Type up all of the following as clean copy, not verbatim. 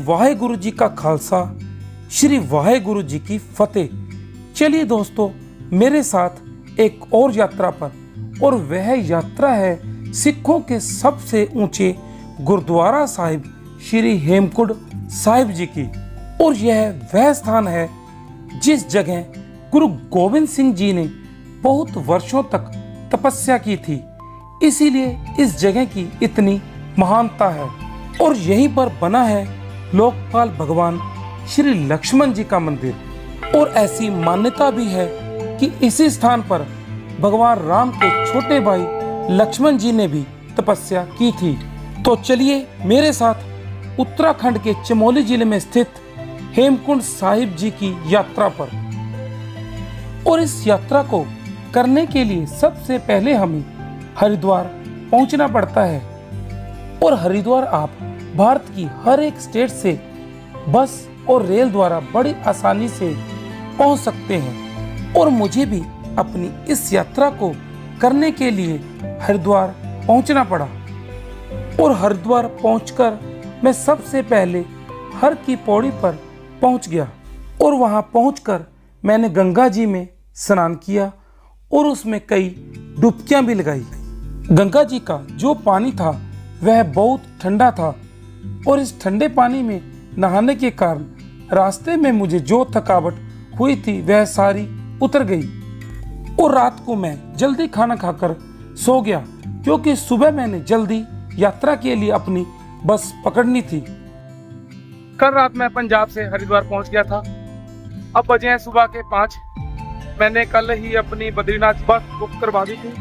वाहेगुरु जी का खालसा, श्री वाहेगुरु जी की फतेह। चलिए दोस्तों, मेरे साथ एक और यात्रा पर, और वह यात्रा है सिखों के सबसे ऊंचे गुरुद्वारा साहिब श्री हेमकुंड साहिब जी की। और यह वह स्थान है जिस जगह गुरु गोविंद सिंह जी ने बहुत वर्षों तक तपस्या की थी, इसीलिए इस जगह की इतनी महानता है। और यहीं पर बना है लोकपाल भगवान श्री लक्ष्मण जी का मंदिर। और ऐसी मान्यता भी है कि इसी स्थान पर भगवान राम के छोटे भाई लक्ष्मण जी ने भी तपस्या की थी। तो चलिए मेरे साथ उत्तराखंड के चमोली जिले में स्थित हेमकुंड साहिब जी की यात्रा पर। और इस यात्रा को करने के लिए सबसे पहले हमें हरिद्वार पहुंचना पड़ता है। और हरिद्वार आप भारत की हर एक स्टेट से बस और रेल द्वारा बड़ी आसानी से पहुंच सकते हैं। और मुझे भी अपनी इस यात्रा को करने के लिए हरिद्वार पहुंचना पड़ा। और हरिद्वार पहुंचकर मैं सबसे पहले हर की पौड़ी पर पहुंच गया। और वहां पहुंचकर मैंने गंगा जी में स्नान किया और उसमें कई डुबकियां भी लगाई। गंगा जी का जो पानी था वह बहुत ठंडा था, और इस ठंडे पानी में नहाने के कारण रास्ते में मुझे जो थकावट हुई थी वह सारी उतर गई। और रात को मैं जल्दी खाना खाकर सो गया, क्योंकि सुबह मैंने जल्दी यात्रा के लिए अपनी बस पकड़नी थी। कल रात मैं पंजाब से हरिद्वार पहुंच गया था। अब बजे हैं सुबह के 5। मैंने कल ही अपनी बद्रीनाथ बस बुक करवा दी थी।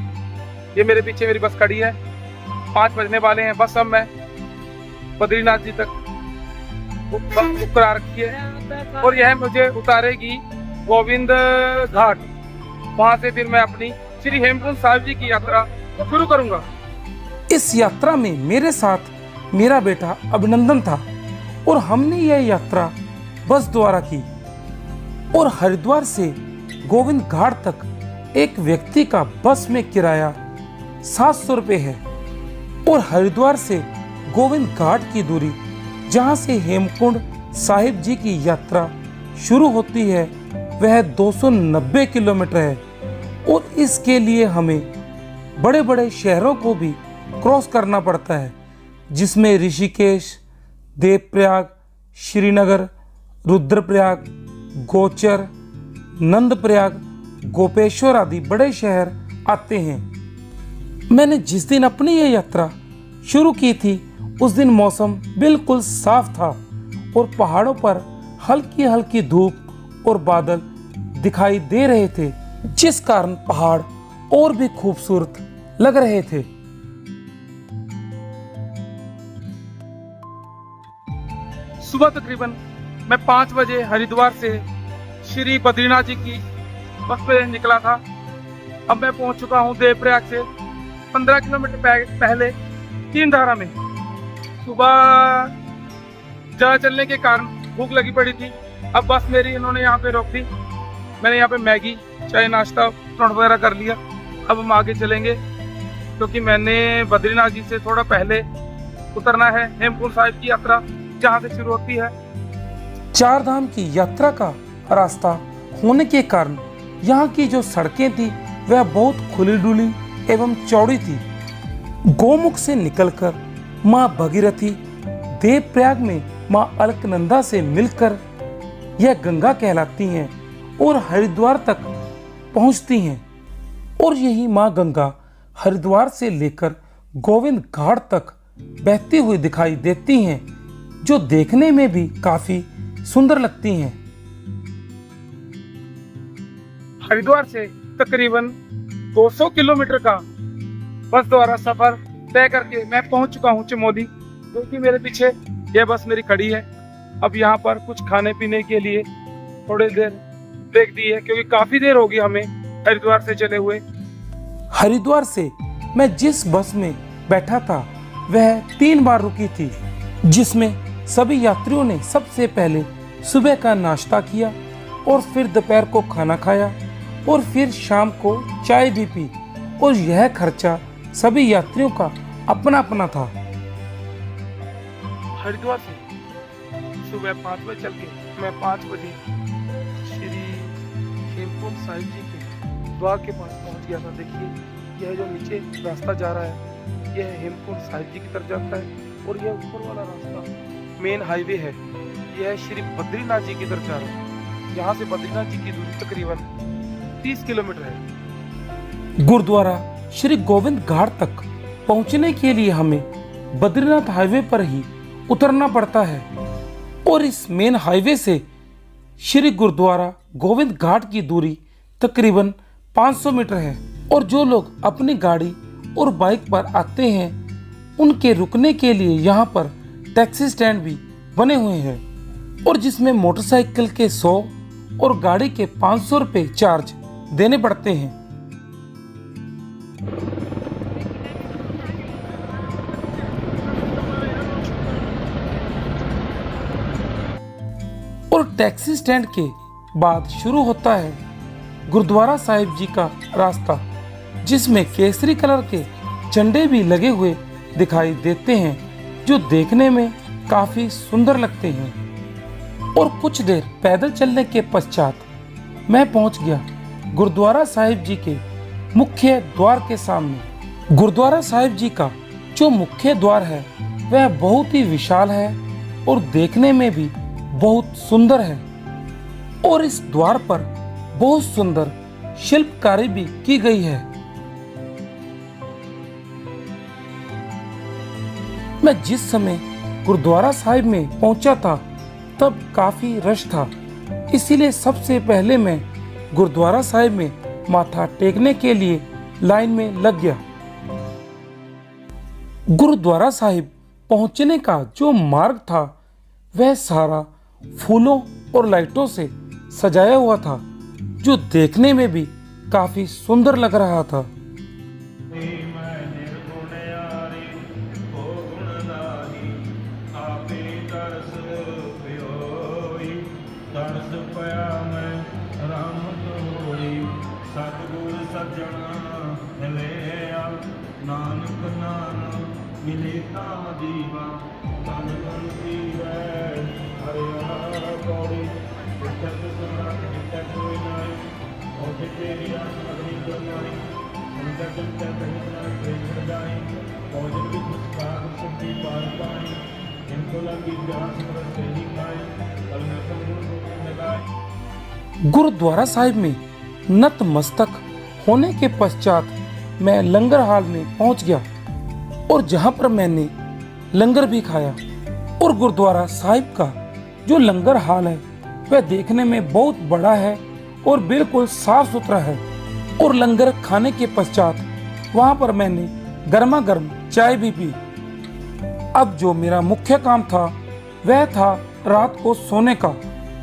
ये मेरे पीछे मेरी बस खड़ी है। 5 बजने वाले हैं। बस अब मैं बद्रीनाथ जी तक बुक करा रखी है, और यह मुझे उतारेगी गोविंद घाट। वहां से फिर मैं अपनी श्री हेमकुंड साहिब जी की यात्रा शुरू करूंगा। इस यात्रा में मेरे साथ मेरा बेटा अभिनंदन था, और हमने यह यात्रा बस द्वारा की। और हरिद्वार से गोविंद घाट तक एक व्यक्ति का बस में किराया 700 रुपये है। और हरिद्वार से गोविंद घाट की दूरी, जहां से हेमकुंड साहिब जी की यात्रा शुरू होती है, वह 290 किलोमीटर है। और इसके लिए हमें बड़े बड़े शहरों को भी क्रॉस करना पड़ता है, जिसमें ऋषिकेश, देवप्रयाग, श्रीनगर, रुद्रप्रयाग, गोचर, नंदप्रयाग, गोपेश्वर आदि बड़े शहर आते हैं। मैंने जिस दिन अपनी यह यात्रा शुरू की थी उस दिन मौसम बिल्कुल साफ था, और पहाड़ों पर हल्की हल्की धूप और बादल दिखाई दे रहे थे, जिस कारण पहाड़ और भी खूबसूरत लग रहे थे। सुबह तकरीबन मैं 5 बजे हरिद्वार से श्री बद्रीनाथ जी की बस पे निकला था। अब मैं पहुंच चुका हूं देवप्रयाग से 15 किलोमीटर पहले तीन धारा में। सुबह ज़्यादा चलने के कारण भूख लगी पड़ी थी। अब बस मेरी इन्होंने यहाँ पे रोक दी। मैंने यहाँ पे मैगी, चाय, नाश्ता, पराठा वगैरह कर लिया। अब हम आगे चलेंगे, क्योंकि मैंने बद्रीनाथ जी से थोड़ा पहले उतरना है हेमकुंड साहिब की यात्रा, जहाँ से शुरू होती है। 4 धाम की यात्रा का रास्ता होने के कारण यहाँ की जो सड़कें थी वह बहुत खुली डुली एवं चौड़ी थी। गोमुख से निकलकर माँ भगीरथी, देवप्रयाग में माँ अलकनंदा से मिलकर यह गंगा कहलाती हैं और हरिद्वार तक पहुँचती हैं। और यही माँ गंगा हरिद्वार से लेकर गोविंद घाट तक बहती हुई दिखाई देती हैं, जो देखने में भी काफी सुंदर लगती हैं। हरिद्वार से तकरीबन 200 किलोमीटर का बस द्वारा सफर तय करके मैं पहुंच चुका हूं चमोली, क्योंकि मेरे पीछे यह बस मेरी खड़ी है। अब यहाँ पर कुछ खाने पीने के लिए थोड़ी देर ब्रेक दी है, क्योंकि काफी देर होगी हमें हरिद्वार से चले हुए। हरिद्वार से मैं जिस बस में बैठा था वह 3 बार रुकी थी, जिसमें सभी यात्रियों ने सबसे पहले सुबह का नाश्ता किया, और फिर दोपहर को खाना खाया, और फिर शाम को चाय भी पी। और यह खर्चा सभी यात्रियों का अपना अपना था। हरिद्वार से सुबह 5 बजे चल के मैं 5 बजे श्री हेमकुंड साहिब जी के द्वार के पास पहुंच गया था। देखिए यह जो नीचे रास्ता जा रहा है यह हेमकुंड साहिब जी की तरफ जाता है और यह ऊपर वाला रास्ता मेन हाईवे है, यह श्री बद्रीनाथ जी की तरफ जा रहा है। यहाँ से बद्रीनाथ जी की दूरी तकरीबन 30 किलोमीटर है। गुरुद्वारा श्री गोविंद घाट तक पहुंचने के लिए हमें बद्रीनाथ हाईवे पर ही उतरना पड़ता है और इस मेन हाईवे से श्री गुरुद्वारा गोविंद घाट की दूरी तकरीबन 500 मीटर है। और जो लोग अपनी गाड़ी और बाइक पर आते हैं उनके रुकने के लिए यहाँ पर टैक्सी स्टैंड भी बने हुए हैं और जिसमें मोटरसाइकिल के 100 और गाड़ी के 500 रुपये चार्ज देने पड़ते हैं। और टैक्सी स्टैंड के बाद शुरू होता है गुरुद्वारा साहिब जी का रास्ता, जिसमें केसरी कलर के झंडे भी लगे हुए दिखाई देते हैं जो देखने में काफी सुंदर लगते हैं। और कुछ देर पैदल चलने के पश्चात मैं पहुंच गया गुरुद्वारा साहिब जी के मुख्य द्वार के सामने। गुरुद्वारा साहिब जी का जो मुख्य द्वार है वह बहुत ही विशाल है और देखने में भी बहुत सुंदर है और इस द्वार पर बहुत सुंदर शिल्पकारी भी की गई है। मैं जिस समय गुरुद्वारा साहिब में पहुंचा था तब काफी रश था, इसीलिए सबसे पहले मैं गुरुद्वारा साहिब में माथा टेकने के लिए लाइन में लग गया। गुरुद्वारा साहिब पहुंचने का जो मार्ग था वह सारा फूलों और लाइटों से सजाया हुआ था जो देखने में भी काफी सुंदर लग रहा था। गुरुद्वारा साहिब में नतमस्तक होने के पश्चात मैं लंगर हाल में पहुंच गया और जहां पर मैंने लंगर भी खाया। और गुरुद्वारा साहिब का जो लंगर हाल है वह देखने में बहुत बड़ा है और बिल्कुल साफ सुथरा है। और लंगर खाने के पश्चात वहां पर मैंने गर्मा गर्म चाय भी पी। अब जो मेरा मुख्य काम था वह था रात को सोने का।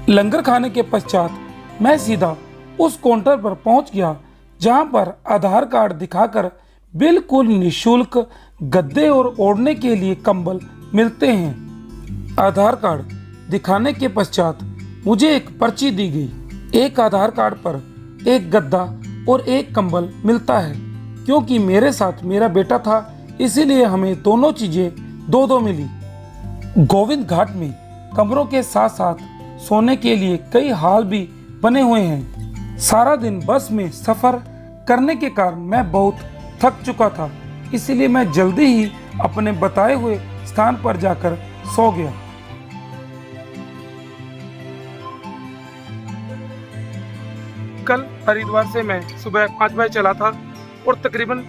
लंगर खाने के पश्चात मैं सीधा उस काउंटर पर पहुंच गया जहां पर आधार कार्ड दिखाकर बिल्कुल निशुल्क गद्दे और ओढ़ने के लिए कंबल मिलते हैं। आधार कार्ड दिखाने के पश्चात मुझे एक पर्ची दी गई। एक आधार कार्ड पर एक गद्दा और एक कंबल मिलता है। क्योंकि मेरे साथ मेरा बेटा था इसीलिए हमें दोनों चीजें दो दो मिली। गोविंद घाट में कमरों के साथ साथ सोने के लिए कई हॉल भी बने हुए हैं। सारा दिन बस में सफर करने के कारण मैं बहुत थक चुका था, इसलिए मैं जल्दी ही अपने बताए हुए स्थान पर जाकर सो गया। कल हरिद्वार से मैं सुबह 5 बजे चला था और तकरीबन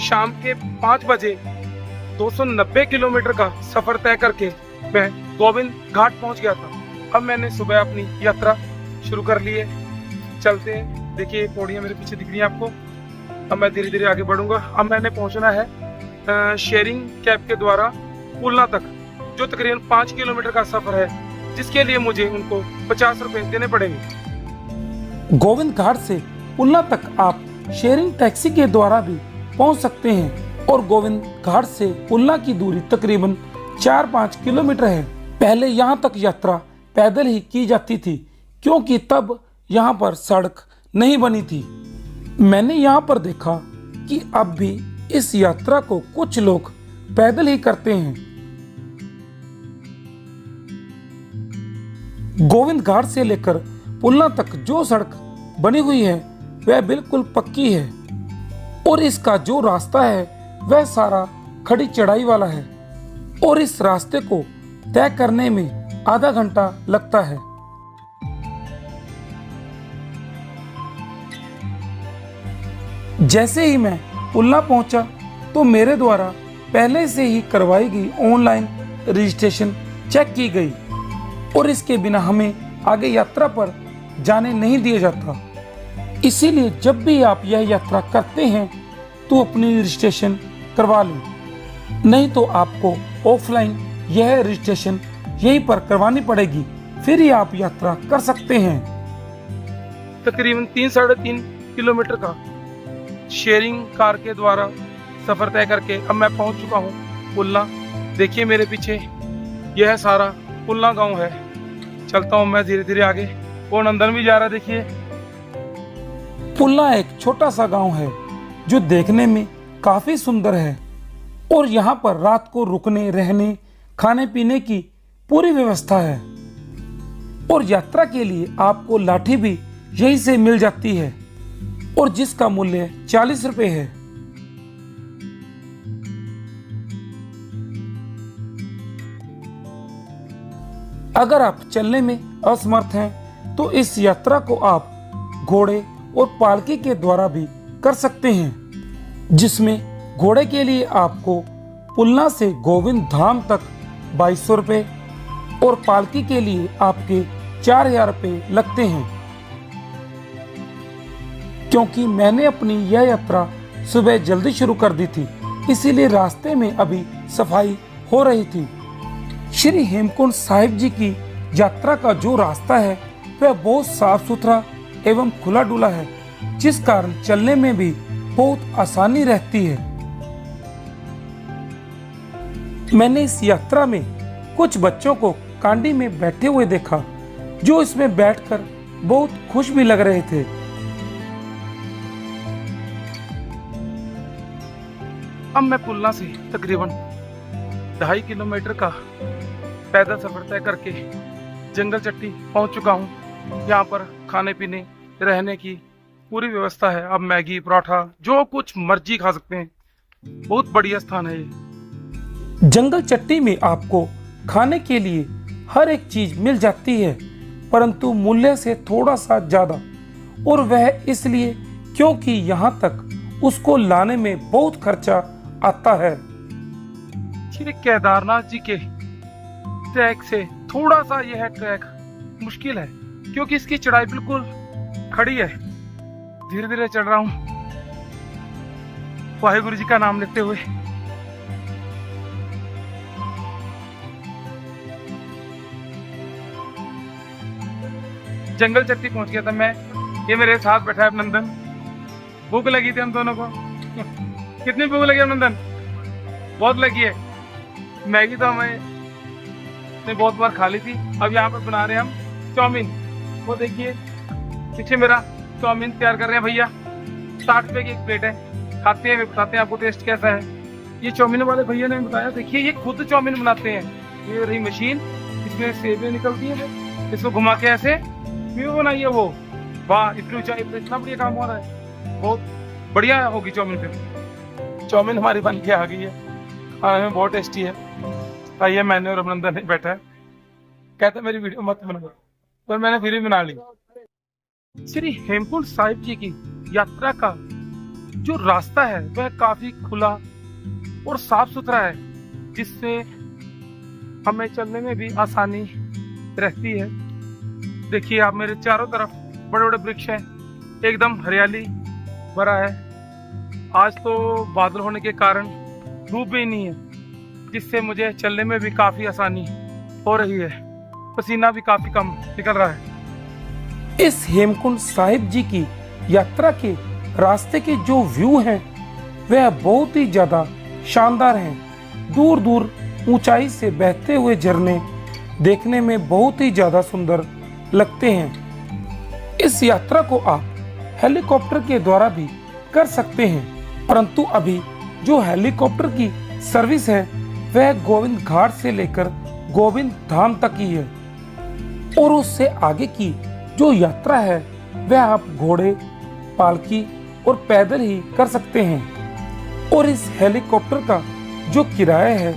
शाम के 5 बजे 290 किलोमीटर का सफर तय करके मैं गोविंद घाट पहुंच गया था। अब मैंने सुबह अपनी यात्रा शुरू कर ली है। चलते हैं, देखिए पौड़ियाँ मेरे पीछे दिख रही हैं आपको। अब मैं धीरे धीरे आगे बढ़ूंगा। अब मैंने पहुंचना है शेयरिंग कैब के द्वारा पुलना तक, जो तकरीबन 5 किलोमीटर का सफर है, जिसके लिए मुझे उनको 50 रुपए देने पड़ेंगे। गोविंद घाट से पुलना तक आप शेयरिंग टैक्सी के द्वारा भी पहुंच सकते हैं और गोविंद घाट से पुलना की दूरी तकरीबन 4-5 किलोमीटर है। पहले यहां तक यात्रा पैदल ही की जाती थी क्योंकि तब यहां पर सड़क नहीं बनी थी। मैंने यहां पर देखा कि अब भी इस यात्रा को कुछ लोग पैदल ही करते हैं। गोविंद घाट से लेकर पुलना तक जो सड़क बनी हुई है वह बिल्कुल पक्की है और इसका जो रास्ता है वह सारा खड़ी चढ़ाई वाला है और इस रास्ते को तय करने में आधा घंटा लगता है। जैसे ही मैं पुलना पहुंचा तो मेरे द्वारा पहले से ही करवाई गई ऑनलाइन रजिस्ट्रेशन चेक की गई और इसके बिना हमें आगे यात्रा पर जाने नहीं दिया जाता। इसीलिए जब भी आप यह यात्रा करते हैं तो अपनी रजिस्ट्रेशन करवा लें, नहीं तो आपको ऑफलाइन यह रजिस्ट्रेशन यहीं पर करवानी पड़ेगी, फिर ही आप यात्रा कर सकते हैं। तकरीबन 3-3.5 किलोमीटर का शेयरिंग कार के द्वारा सफर तय करके अब मैं पहुंच चुका हूं पुलना। देखिए मेरे पीछे यह सारा पुलना गांव है। चलता हूं मैं धीरे धीरे आगे। वो नंदन भी जा रहा है। देखिए पुलना एक छोटा सा गांव है जो देखने में काफी सुंदर है और यहाँ पर रात को रुकने, रहने, खाने पीने की पूरी व्यवस्था है और यात्रा के लिए आपको लाठी भी यहीं से मिल जाती है और जिसका मूल्य 40 रुपए है। अगर आप चलने में असमर्थ हैं तो इस यात्रा को आप घोड़े और पालकी के द्वारा भी कर सकते हैं, जिसमें घोड़े के लिए आपको पुलना से गोविंद धाम तक 2200 रुपये और पालकी के लिए आपके 4000 रुपये लगते हैं। क्योंकि मैंने अपनी यह यात्रा सुबह जल्दी शुरू कर दी थी, इसीलिए रास्ते में अभी सफाई हो रही थी। श्री हेमकुंड साहिब जी की यात्रा का जो रास्ता है वह बहुत साफ सुथरा एवं खुला डुला है, जिस कारण चलने में भी बहुत आसानी रहती है। मैंने इस यात्रा में कुछ बच्चों को कांडी में बैठे हुए देखा जो इसमें बैठकर बहुत खुश भी लग रहे थे। अब मैं पुलना से तकरीबन 2.5 किलोमीटर का पैदल सफर तय करके जंगल चट्टी पहुंच चुका हूं। यहाँ पर खाने पीने रहने की पूरी व्यवस्था है। अब मैगी, पराठा जो कुछ मर्जी खा सकते हैं। बहुत बढ़िया स्थान है ये। जंगल चट्टी में आपको खाने के लिए हर एक चीज मिल जाती है, परंतु मूल्य से थोड़ा सा ज्यादा, और वह इसलिए क्योंकि यहाँ तक उसको लाने में बहुत खर्चा आता है। श्री केदारनाथ जी के ट्रैक से थोड़ा सा यह ट्रैक मुश्किल है क्योंकि इसकी चढ़ाई बिल्कुल खड़ी है। धीरे धीरे चढ़ रहा हूं वाहेगुरु जी का नाम लेते हुए। जंगल चट्टी पहुंच गया था मैं। ये मेरे साथ बैठा है नंदन। भूख लगी थी हम दोनों को। कितनी भूख लगी है नंदन? बहुत लगी है। मैगी तो हमें बहुत बार खा ली थी। अब यहाँ पर बना रहे हैं हम चाउमीन। वो देखिए पीछे मेरा चाउमीन तैयार कर रहे हैं भैया। 60 रुपए की एक प्लेट है। खाते हैं, बताते हैं आपको टेस्ट कैसा है। ये चाउमीन वाले भैया ने बताया, देखिए ये खुद चाउमीन बनाते हैं। ये रही मशीन, इसमें सेबें निकलती है, इसको घुमा के ऐसे क्यों बनाइए वो। वाह, इतनी ऊंचाई पे इतना बढ़िया काम हो रहा है। बहुत बढ़िया होगी चाउमीन। फिर चाउमीन हमारी बन के आ गई है। खाने में बहुत टेस्टी है। आइए, मैंने और अभिनंदन ने बैठा है। कहते मेरी वीडियो मत बनाओ, पर मैंने फिर भी बना ली। श्री हेमकुंड साहिब जी की यात्रा का जो रास्ता है वह काफी खुला और साफ सुथरा है, जिससे हमें चलने में भी आसानी रहती है। देखिए आप, मेरे चारों तरफ बड़े बड़े वृक्ष हैं, एकदम हरियाली भरा है। आज तो बादल होने के कारण धूप भी नहीं है, जिससे मुझे चलने में भी काफी आसानी हो रही है। पसीना भी काफी कम निकल रहा है। इस हेमकुंड साहिब जी की यात्रा के रास्ते के जो व्यू हैं वह बहुत ही ज्यादा शानदार हैं। दूर दूर ऊंचाई से बहते हुए झरने देखने में बहुत ही ज्यादा सुंदर लगते हैं। इस यात्रा को आप हेलीकॉप्टर के द्वारा भी कर सकते हैं, परंतु अभी जो हेलीकॉप्टर की सर्विस है वह गोविंद घाट से लेकर गोविंद धाम तक ही है। और उससे आगे की जो यात्रा है वह आप घोड़े, पालकी और पैदल ही कर सकते हैं। और इस हेलीकॉप्टर का जो किराया है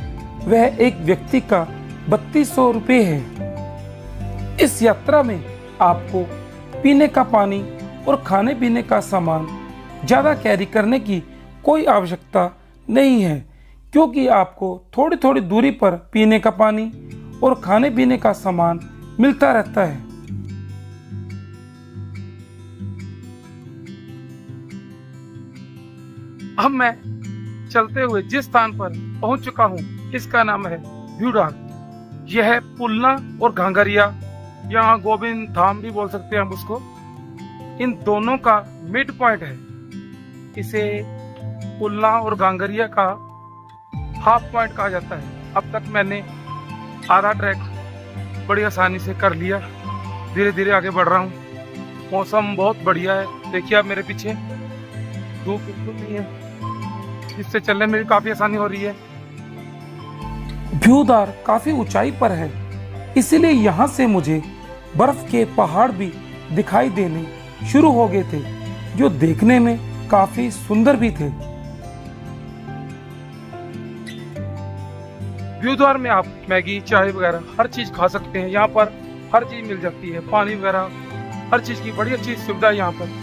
वह एक व्यक्ति का 3200 रुपये है। इस यात्रा में आपको पीने का पानी और खाने पीने का सामान ज़्यादा कैरी करने की कोई आवश्यकता नहीं है, क्योंकि आपको थोड़ी थोड़ी दूरी पर पीने का पानी और खाने पीने का सामान मिलता रहता है। अब मैं चलते हुए जिस स्थान पर पहुंच चुका हूं, इसका नाम है भ्यूडार। यह पुलना और घांगरिया, यहाँ गोविंद धाम भी बोल सकते हैं हम उसको, इन दोनों का मिड पॉइंट है। इसे पुलना और घांगरिया का हाफ पॉइंट कहा जाता है। अब तक मैंने आधा ट्रैक बड़ी आसानी से कर लिया, धीरे धीरे आगे बढ़ रहा हूँ। मौसम बहुत बढ़िया है, देखिए आप मेरे पीछे धूप बिल्कुल नहीं है, जिससे चलने में भी काफी आसानी हो रही है। भ्यूदार काफी ऊंचाई पर है, इसीलिए यहाँ से मुझे बर्फ के पहाड़ भी दिखाई देने शुरू हो गए थे, जो देखने में काफी सुंदर भी थे। भ्यूद्वार में आप मैगी, चाय वगैरह हर चीज खा सकते हैं। यहाँ पर हर चीज मिल जाती है, पानी वगैरह हर चीज की बड़ी अच्छी सुविधा है यहाँ पर।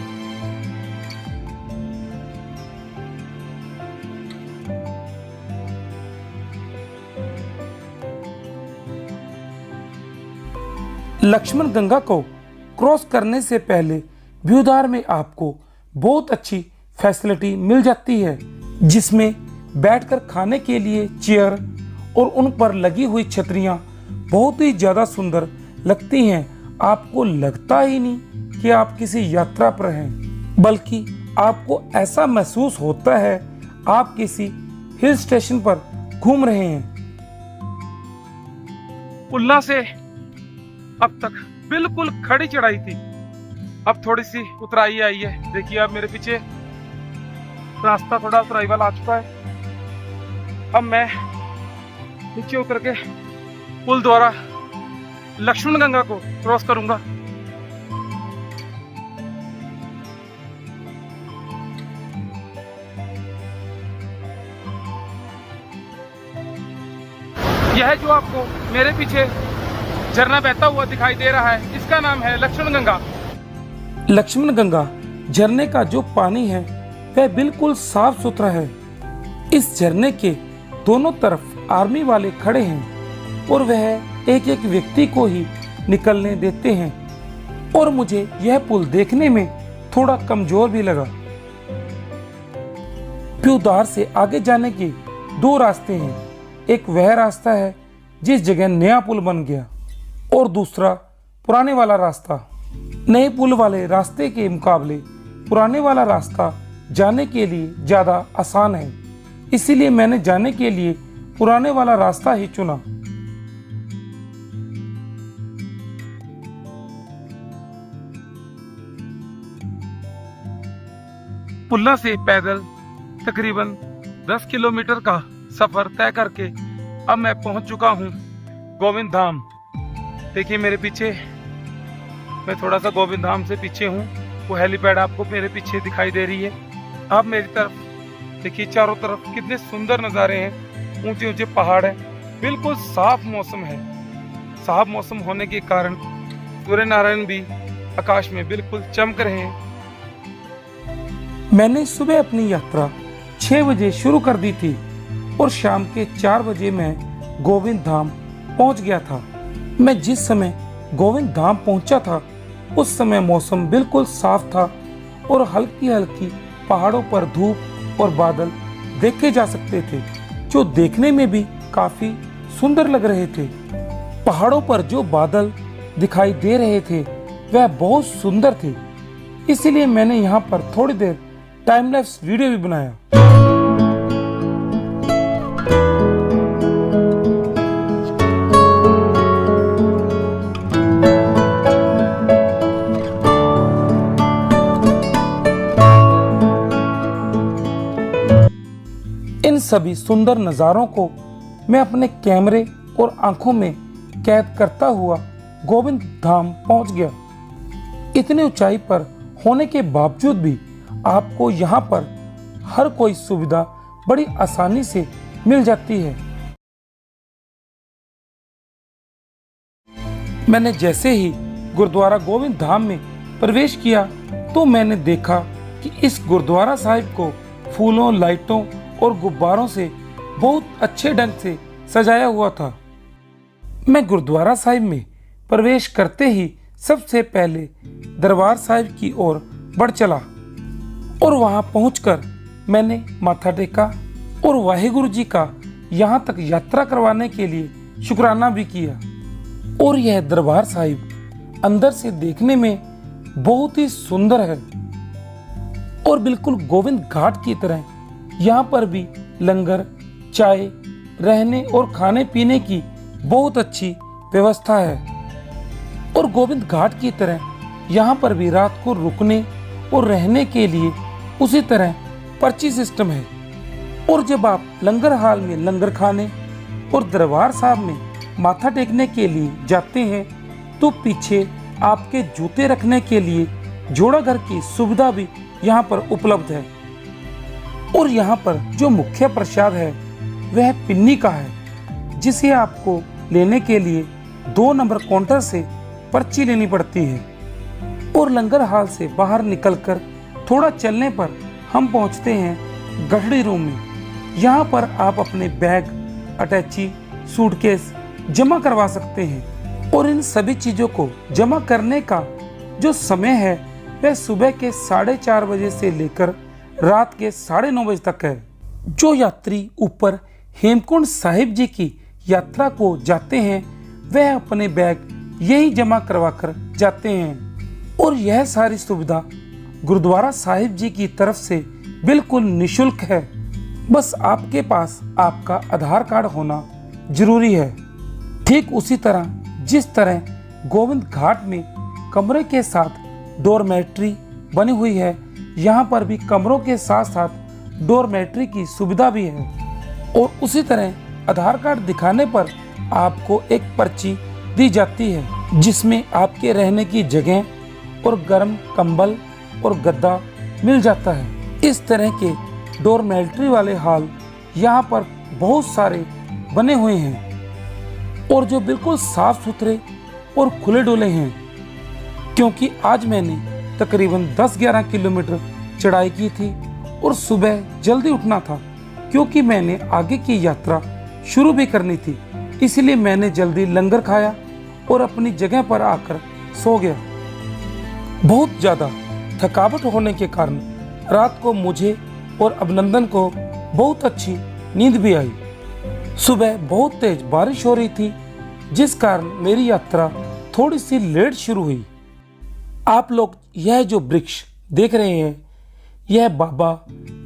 लक्ष्मण गंगा को क्रॉस करने से पहले भ्यूधार में आपको बहुत अच्छी फैसिलिटी मिल जाती है, जिसमें बैठकर खाने के लिए चेयर और उन पर लगी हुई छतरियां बहुत ही ज़्यादा सुंदर लगती हैं। आपको लगता ही नहीं कि आप किसी यात्रा पर हैं, बल्कि आपको ऐसा महसूस होता है आप किसी हिल स्टेशन पर घूम रहे हैं। पुलना से अब तक बिल्कुल खड़ी चढ़ाई थी, अब थोड़ी सी उतराई आई है। देखिए आप मेरे पीछे रास्ता थोड़ा उतराई वाला आ चुका है। अब मैं नीचे उतर के पुल द्वारा लक्ष्मण गंगा को क्रॉस करूंगा। यह जो आपको मेरे पीछे झरना बहता हुआ दिखाई दे रहा है, इसका नाम है लक्ष्मण गंगा। लक्ष्मण गंगा झरने का जो पानी है वह बिल्कुल साफ सुथरा है। इस झरने के दोनों तरफ आर्मी वाले खड़े हैं और वह एक एक व्यक्ति को ही निकलने देते हैं। और मुझे यह पुल देखने में थोड़ा कमजोर भी लगा। भ्यूधार से आगे जाने के दो रास्ते हैं। एक वह रास्ता है जिस जगह नया पुल बन गया, और दूसरा पुराने वाला रास्ता। नए पुल वाले रास्ते के मुकाबले पुराने वाला रास्ता जाने के लिए ज़्यादा आसान है, इसीलिए मैंने जाने के लिए पुराने वाला रास्ता ही चुना। पुलना से पैदल तकरीबन 10 किलोमीटर का सफर तय करके अब मैं पहुंच चुका हूं गोविंद धाम। देखिए मेरे पीछे, मैं थोड़ा सा गोविंद धाम से पीछे हूं। वो हेलीपैड आपको मेरे पीछे दिखाई दे रही है। अब मेरी तरफ देखिए, चारों तरफ कितने सुंदर नज़ारे हैं, ऊंचे ऊंचे पहाड़ हैं, बिल्कुल साफ मौसम है। साफ मौसम होने के कारण सूर्य नारायण भी आकाश में बिल्कुल चमक रहे हैं। मैंने सुबह अपनी यात्रा 6 बजे शुरू कर दी थी और शाम के 4 बजे मैं गोविंद धाम पहुंच गया था। मैं जिस समय गोविंद धाम पहुंचा था उस समय मौसम बिल्कुल साफ था और हल्की हल्की पहाड़ों पर धूप और बादल देखे जा सकते थे, जो देखने में भी काफी सुंदर लग रहे थे। पहाड़ों पर जो बादल दिखाई दे रहे थे वह बहुत सुंदर थे, इसीलिए मैंने यहाँ पर थोड़ी देर टाइम लैप्स वीडियो भी बनाया। इन सभी सुंदर नज़ारों को मैं अपने कैमरे और आंखों में कैद करता हुआ गोविंद धाम पहुंच गया। इतनी ऊंचाई पर होने के बावजूद भी आपको यहाँ पर हर कोई सुविधा बड़ी आसानी से मिल जाती है। मैंने जैसे ही गुरुद्वारा गोविंद धाम में प्रवेश किया तो मैंने देखा कि इस गुरुद्वारा साहिब को फूलों, लाइटों और गुब्बारों से बहुत अच्छे ढंग से सजाया हुआ था। मैं गुरुद्वारा साहिब में प्रवेश करते ही सबसे पहले दरबार साहिब की ओर बढ़ चला और वहां पहुंचकर मैंने माथा टेका और वाहिगुरु जी का यहां तक यात्रा करवाने के लिए शुक्राना भी किया। और यह दरबार साहिब अंदर से देखने में बहुत ही सुंदर है और बिल्कुल गोविंद घाट की तरह यहाँ पर भी लंगर, चाय, रहने और खाने पीने की बहुत अच्छी व्यवस्था है। और गोविंद घाट की तरह यहाँ पर भी रात को रुकने और रहने के लिए उसी तरह पर्ची सिस्टम है। और जब आप लंगर हाल में लंगर खाने और दरबार साहब में माथा टेकने के लिए जाते हैं तो पीछे आपके जूते रखने के लिए जोड़ा घर की सुविधा भी यहाँ पर उपलब्ध है। और यहाँ पर जो मुख्य प्रसाद है वह पिन्नी का है, जिसे आपको लेने के लिए 2 नंबर काउंटर से पर्ची लेनी पड़ती है। और लंगर हाल से बाहर निकलकर थोड़ा चलने पर हम पहुँचते हैं गठड़ी रूम में। यहाँ पर आप अपने बैग, अटैची, सूटकेस जमा करवा सकते हैं। और इन सभी चीज़ों को जमा करने का जो समय है वह सुबह के 4:30 बजे से लेकर रात के 9:30 बजे तक है। जो यात्री ऊपर हेमकुंड साहिब जी की यात्रा को जाते हैं वह अपने बैग यही जमा करवा कर जाते हैं। और यह सारी सुविधा गुरुद्वारा साहिब जी की तरफ से बिल्कुल निशुल्क है। बस आपके पास आपका आधार कार्ड होना जरूरी है। ठीक उसी तरह जिस तरह गोविंद घाट में कमरे के साथ डोरमेट्री बनी हुई है, यहाँ पर भी कमरों के साथ साथ डोरमेट्री की सुविधा भी है। और उसी तरह आधार कार्ड दिखाने पर आपको एक पर्ची दी जाती है जिसमें आपके रहने की जगह और गर्म कंबल और गद्दा मिल जाता है। इस तरह के डोरमेट्री वाले हॉल यहाँ पर बहुत सारे बने हुए हैं और जो बिल्कुल साफ सुथरे और खुले डुले हैं। क्योंकि आज मैंने तकरीबन 10-11 किलोमीटर चढ़ाई की थी और सुबह जल्दी उठना था क्योंकि मैंने आगे की यात्रा शुरू भी करनी थी, इसलिए मैंने जल्दी लंगर खाया और अपनी जगह पर आकर सो गया। बहुत ज़्यादा थकावट होने के कारण रात को मुझे और अभिनंदन को बहुत अच्छी नींद भी आई। सुबह बहुत तेज बारिश हो रही थी जिस कारण मेरी यात्रा थोड़ी सी लेट शुरू हुई। आप लोग यह जो वृक्ष देख रहे हैं यह बाबा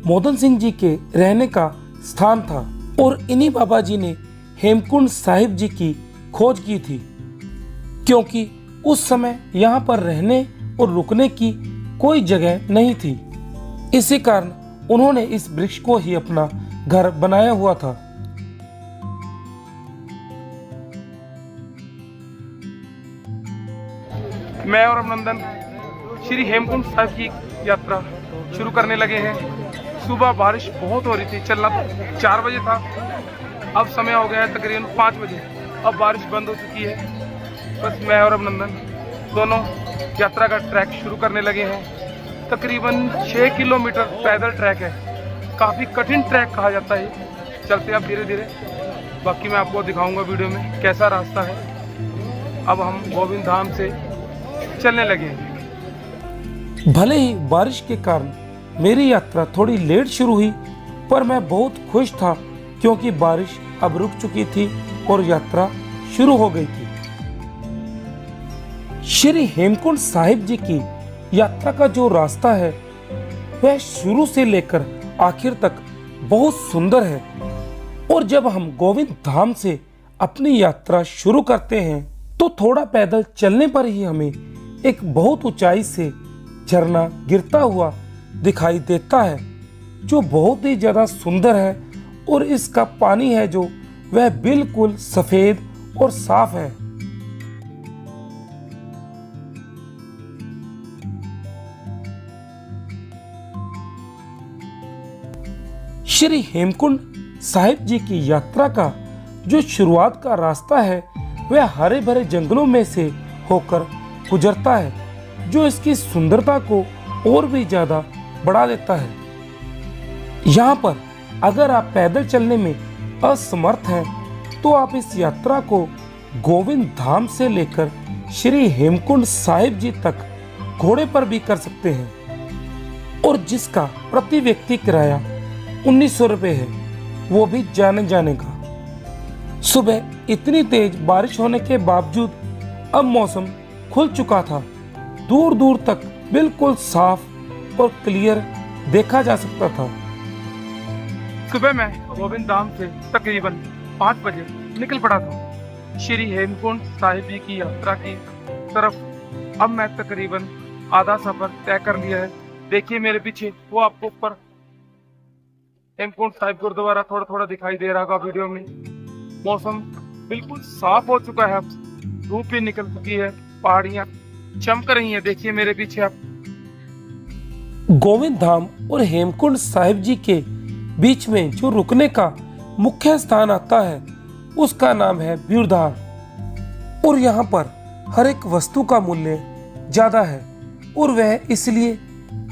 मोदन सिंह जी के रहने का स्थान था और इन्हीं बाबा जी ने हेमकुंड साहिब जी की खोज की थी, क्योंकि उस समय यहाँ पर रहने और रुकने की कोई जगह नहीं थी। इसी कारण उन्होंने इस वृक्ष को ही अपना घर बनाया हुआ था। मैं और अभिनंदन श्री हेमकुंड साहिब की यात्रा शुरू करने लगे हैं। सुबह बारिश बहुत हो रही थी, चलना 4 बजे था, अब समय हो गया है तकरीबन 5 बजे। अब बारिश बंद हो चुकी है। बस मैं और अभिनंदन दोनों यात्रा का ट्रैक शुरू करने लगे हैं। तकरीबन 6 किलोमीटर पैदल ट्रैक है, काफ़ी कठिन ट्रैक कहा जाता है। चलते हैं अब धीरे धीरे, बाकी मैं आपको दिखाऊंगा वीडियो में कैसा रास्ता है। अब हम गोविंद धाम से चलने लगे हैं। भले ही बारिश के कारण मेरी यात्रा थोड़ी लेट शुरू हुई, पर मैं बहुत खुश था क्योंकि बारिश अब रुक चुकी थी और यात्रा शुरू हो गई थी। श्री हेमकुंड साहिब जी की यात्रा का जो रास्ता है वह शुरू से लेकर आखिर तक बहुत सुंदर है। और जब हम गोविंद धाम से अपनी यात्रा शुरू करते हैं तो थोड़ा पैदल चलने पर ही हमें एक बहुत ऊंचाई से झरना गिरता हुआ दिखाई देता है, जो बहुत ही ज्यादा सुंदर है। और इसका पानी है जो वह बिल्कुल सफेद और साफ है। श्री हेमकुंड साहिब जी की यात्रा का जो शुरुआत का रास्ता है वह हरे भरे जंगलों में से होकर गुजरता है, जो इसकी सुंदरता को और भी ज्यादा बढ़ा देता है। यहाँ पर अगर आप पैदल चलने में असमर्थ हैं तो आप इस यात्रा को गोविंद धाम से लेकर श्री हेमकुंड साहिब जी तक घोड़े पर भी कर सकते हैं, और जिसका प्रति व्यक्ति किराया 1900 रुपये है, वो भी जाने जाने का। सुबह इतनी तेज बारिश होने के बावजूद अब मौसम खुल चुका था। दूर दूर तक बिल्कुल साफ और क्लियर देखा जा सकता था। सुबह मैं गोविंद धाम से तकरीबन 5 बजे निकल पड़ा था श्री हेमकुंड साहिब जी की यात्रा की तरफ। अब मैं तकरीबन आधा सफर तय कर लिया है। देखिए मेरे पीछे, वो आपको ऊपर हेमकुंड साहिब गुरुद्वारा थोड़ा थोड़ा दिखाई दे रहा होगा वीडियो में। मौसम बिल्कुल साफ हो चुका है, अब धूप भी निकल चुकी है, पहाड़ियां चमक रही हैं। देखिए मेरे पीछे आप। गोविंद धाम और हेमकुंड साहिब जी के बीच में जो रुकने का मुख्य स्थान आता है उसका नाम है भीड़धार, और यहाँ पर हर एक वस्तु का मूल्य ज्यादा है, और वह इसलिए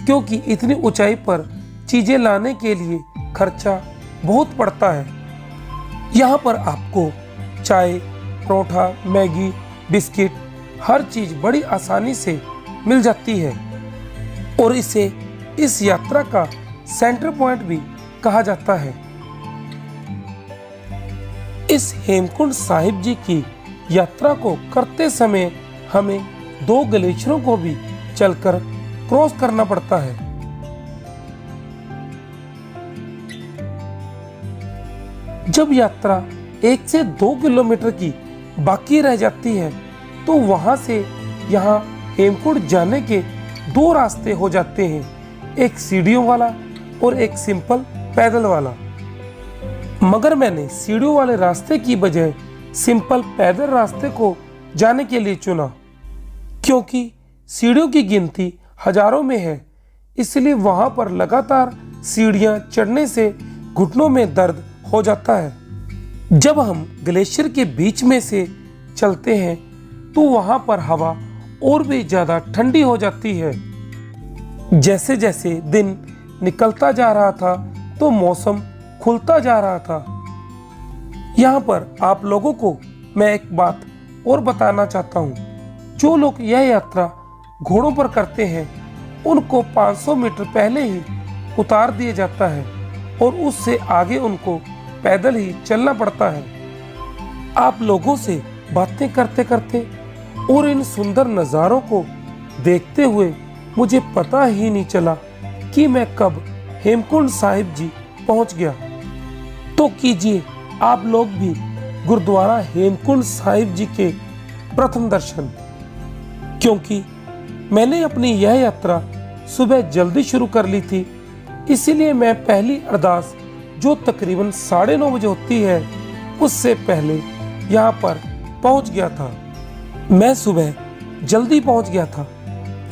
क्योंकि इतनी ऊंचाई पर चीजें लाने के लिए खर्चा बहुत पड़ता है। यहाँ पर आपको चाय, परोठा, मैगी, बिस्किट, हर चीज बड़ी आसानी से मिल जाती है, और इसे इस यात्रा का सेंटर पॉइंट भी कहा जाता है। इस हेमकुंड साहिब जी की यात्रा को करते समय हमें 2 ग्लेशियरों को भी चलकर क्रॉस करना पड़ता है। जब यात्रा 1 से 2 किलोमीटर की बाकी रह जाती है तो वहां से यहाँ हेमकुंड जाने के 2 रास्ते हो जाते हैं, एक सीढ़ियों वाला और एक सिंपल पैदल वाला। मगर मैंने सीढ़ियों वाले रास्ते की बजाय सिंपल पैदल रास्ते को जाने के लिए चुना, क्योंकि सीढ़ियों की गिनती हजारों में है, इसलिए वहां पर लगातार सीढ़ियां चढ़ने से घुटनों में दर्द हो जाता है। जब हम ग्लेशियर के बीच में से चलते हैं तो वहां पर हवा और भी ज्यादा ठंडी हो जाती है। जैसे जैसे दिन निकलता जा रहा था तो मौसम खुलता जा रहा था। यहाँ पर आप लोगों को मैं एक बात और बताना चाहता हूँ। जो लोग यह यात्रा घोड़ों पर करते हैं उनको 500 मीटर पहले ही उतार दिया जाता है, और उससे आगे उनको पैदल ही चलना पड़ता है। आप लोगों से बातें करते करते और इन सुंदर नज़ारों को देखते हुए मुझे पता ही नहीं चला कि मैं कब हेमकुंड साहिब जी पहुंच गया। तो कीजिए आप लोग भी गुरुद्वारा हेमकुंड साहिब जी के प्रथम दर्शन, क्योंकि मैंने अपनी यह यात्रा सुबह जल्दी शुरू कर ली थी, इसीलिए मैं पहली अरदास जो तकरीबन 9:30 बजे होती है उससे पहले यहाँ पर पहुँच गया था। मैं सुबह जल्दी पहुँच गया था,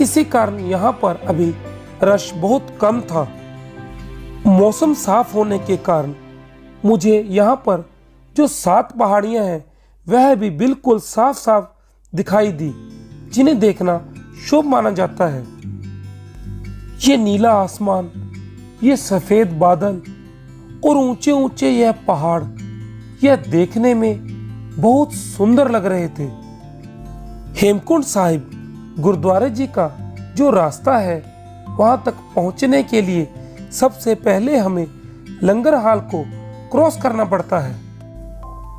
इसी कारण यहाँ पर अभी रश बहुत कम था। मौसम साफ होने के कारण मुझे यहाँ पर जो 7 पहाड़ियाँ हैं वह भी बिल्कुल साफ साफ दिखाई दी, जिन्हें देखना शुभ माना जाता है। ये नीला आसमान, ये सफेद बादल और ऊंचे ऊंचे यह पहाड़, यह देखने में बहुत सुंदर लग रहे थे। हेमकुंड साहिब गुरुद्वारे जी का जो रास्ता है वहां तक पहुंचने के लिए सबसे पहले हमें लंगर हाल को क्रॉस करना पड़ता है,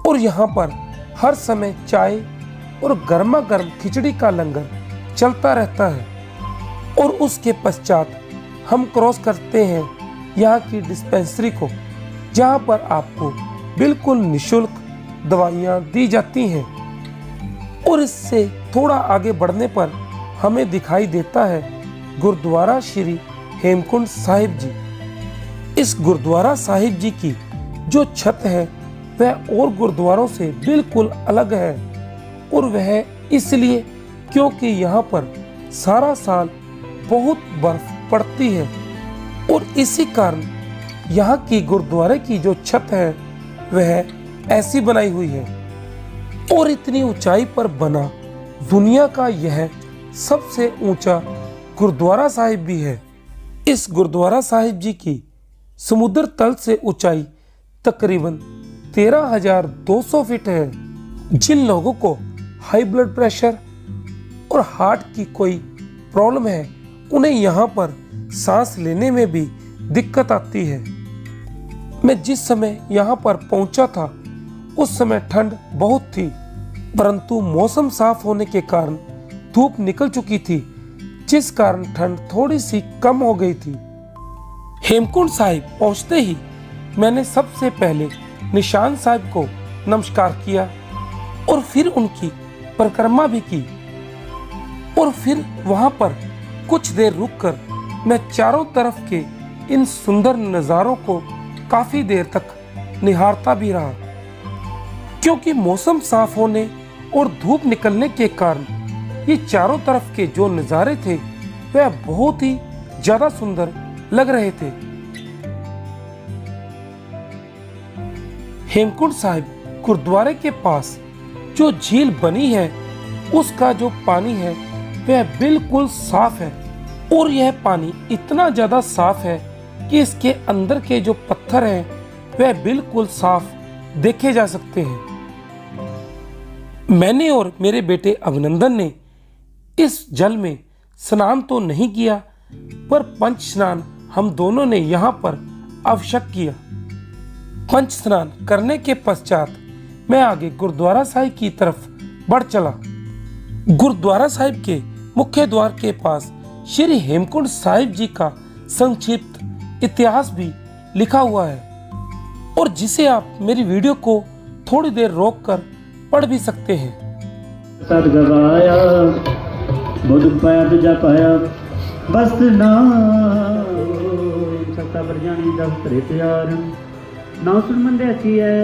और यहाँ पर हर समय चाय और गर्मा गर्म खिचड़ी का लंगर चलता रहता है। और उसके पश्चात हम क्रॉस करते हैं यहाँ की डिस्पेंसरी को, जहाँ पर आपको बिल्कुल निशुल्क दवाइयाँ दी जाती हैं। और इससे थोड़ा आगे बढ़ने पर हमें दिखाई देता है गुरुद्वारा श्री हेमकुंड साहिब जी। इस गुरुद्वारा साहिब जी की जो छत है वह और गुरुद्वारों से बिल्कुल अलग है, और वह इसलिए क्योंकि यहाँ पर सारा साल बहुत बर्फ पड़ती है, और इसी कारण यहाँ की गुरुद्वारे की जो छत है वह ऐसी बनाई हुई है और इतनी ऊंचाई पर बना दुनिया का यह सबसे ऊंचा गुरुद्वारा साहिब भी है। इस गुरुद्वारा साहिब जी की समुद्र तल से ऊंचाई तकरीबन 13,200 फीट है। जिन लोगों को हाई ब्लड प्रेशर और हार्ट की कोई प्रॉब्लम है उन्हें यहाँ पर सांस लेने में भी दिक्कत आती है। मैं जिस समय यहाँ पर पहुंचा था उस समय ठंड बहुत थी, परंतु मौसम साफ होने के कारण धूप निकल चुकी थी, जिस कारण ठंड थोड़ी सी कम हो गई थी। हेमकुंड साहिब पहुंचते ही मैंने सबसे पहले निशान साहिब को नमस्कार किया और फिर उनकी परिक्रमा भी की और फिर वहां पर कुछ देर रुककर मैं चारों तरफ के इन सुंदर नज़ारों को काफी देर तक निहारता भी रहा, क्योंकि मौसम साफ होने और धूप निकलने के कारण ये चारों तरफ के जो नज़ारे थे वह बहुत ही ज्यादा सुंदर लग रहे थे। हेमकुंड साहिब गुरुद्वारे के पास जो झील बनी है उसका जो पानी है वह बिल्कुल साफ है और यह पानी इतना ज्यादा साफ है कि इसके अंदर के जो पत्थर हैं वह बिल्कुल साफ देखे जा सकते हैं। मैंने और मेरे बेटे अभिनंदन ने इस जल में स्नान तो नहीं किया, पर पंच स्नान हम दोनों ने यहाँ पर अवश्य किया। पंच स्नान करने के पश्चात मैं आगे गुरुद्वारा साहिब की तरफ बढ़ चला। गुरुद्वारा साहिब के मुख्य द्वार के पास श्री हेमकुंड साहिब जी का संक्षिप्त इतिहास भी लिखा हुआ है और जिसे आप मेरी वीडियो को थोड़ी देर रोककर पढ़ भी सकते हैं। सद गवाया बुध पाया दूजा पाया बस ना सत्ता पर जानी दस तरे प्यार ना सुन मंदे है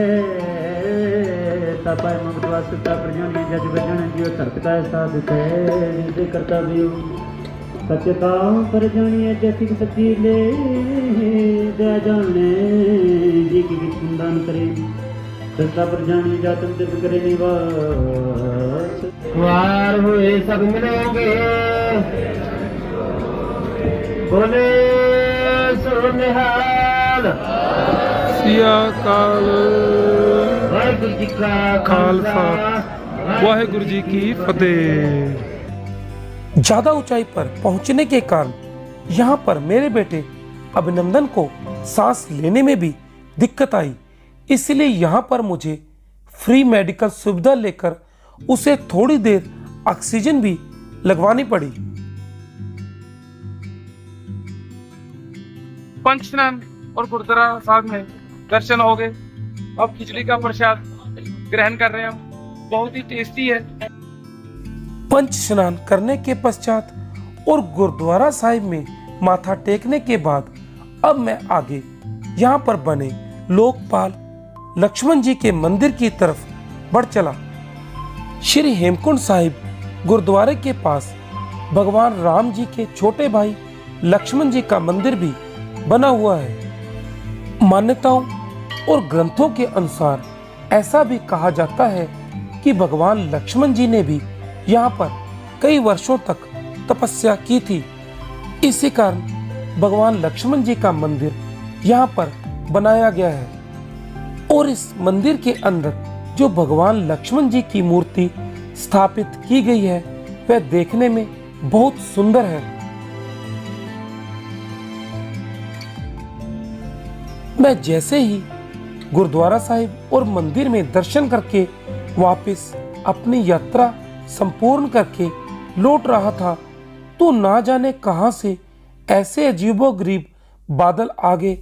तापाय ममत वासता पर जानी जज बजन जियो धरत का साध है दे करता भी सत्यता पर जानी है जैसी की सच्ची ले दया जाने जी की सुंदन करे सत्ता पर जानी जातम दिव करे निवास वार हुए सब मिलोगे बोले सो निहाल सिया काल वाहिगुरु जी का खालसा वाहिगुरु जी की फतेह। ज्यादा ऊंचाई पर पहुंचने के कारण यहाँ पर मेरे बेटे अभिनंदन को सांस लेने में भी दिक्कत आई, इसलिए यहाँ पर मुझे फ्री मेडिकल सुविधा लेकर उसे थोड़ी देर ऑक्सीजन भी लगवानी पड़ी। पंच स्नान और गुरुद्वारा साहिब में दर्शन हो गए। अब खिचड़ी का प्रसाद ग्रहण कर रहे हैं हम, बहुत ही टेस्टी है। पंच स्नान करने के पश्चात और गुरुद्वारा साहिब में माथा टेकने के बाद अब मैं आगे यहाँ पर बने लोकपाल लक्ष्मण जी के मंदिर की तरफ बढ़ चला। श्री हेमकुंड साहिब गुरुद्वारे के पास भगवान राम जी के छोटे भाई लक्ष्मण जी का मंदिर भी बना हुआ है। मान्यताओं और ग्रंथों के अनुसार ऐसा भी कहा जाता है कि भगवान लक्ष्मण जी ने भी यहाँ पर कई वर्षों तक तपस्या की थी। इसी कारण भगवान लक्ष्मण जी का मंदिर यहाँ पर बनाया गया है और इस मंदिर के अंदर जो भगवान लक्ष्मण जी की मूर्ति स्थापित की गई है वह देखने में बहुत सुंदर है। मैं जैसे ही गुरुद्वारा साहिब और मंदिर में दर्शन करके वापस अपनी यात्रा संपूर्ण करके लौट रहा था तो ना जाने कहां से ऐसे अजीबोगरीब बादल आ गए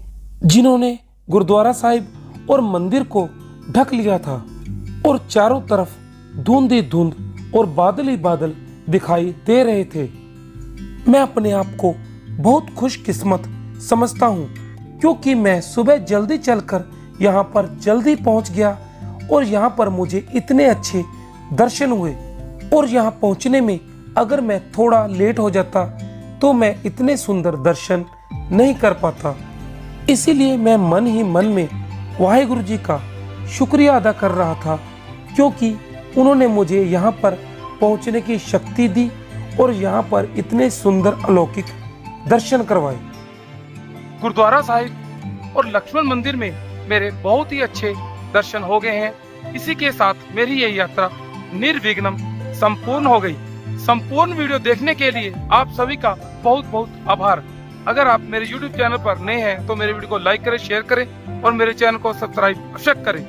जिन्होंने गुरुद्वारा साहिब और मंदिर को ढक लिया था और चारों तरफ धुंध ही धुंध और बादल ही बादल दिखाई दे रहे थे। मैं अपने आप को बहुत खुशकिस्मत समझता हूँ क्योंकि मैं सुबह जल्दी चलकर यहाँ पर जल्दी पहुँच गया और यहाँ पर मुझे इतने अच्छे दर्शन हुए और यहाँ पहुँचने में अगर मैं थोड़ा लेट हो जाता तो मैं इतने सुंदर दर्शन नहीं कर पाता। इसीलिए मैं मन ही मन में वाहेगुरु जी का शुक्रिया अदा कर रहा था, क्योंकि उन्होंने मुझे यहाँ पर पहुँचने की शक्ति दी और यहाँ पर इतने सुंदर अलौकिक दर्शन करवाए। गुरुद्वारा साहिब और लक्ष्मण मंदिर में मेरे बहुत ही अच्छे दर्शन हो गए हैं। इसी के साथ मेरी यह यात्रा निर्विघ्नं संपूर्ण हो गई। संपूर्ण वीडियो देखने के लिए आप सभी का बहुत बहुत आभार। अगर आप मेरे YouTube चैनल पर नए हैं तो मेरे वीडियो को लाइक करें, शेयर करें और मेरे चैनल को सब्सक्राइब अवश्य करें।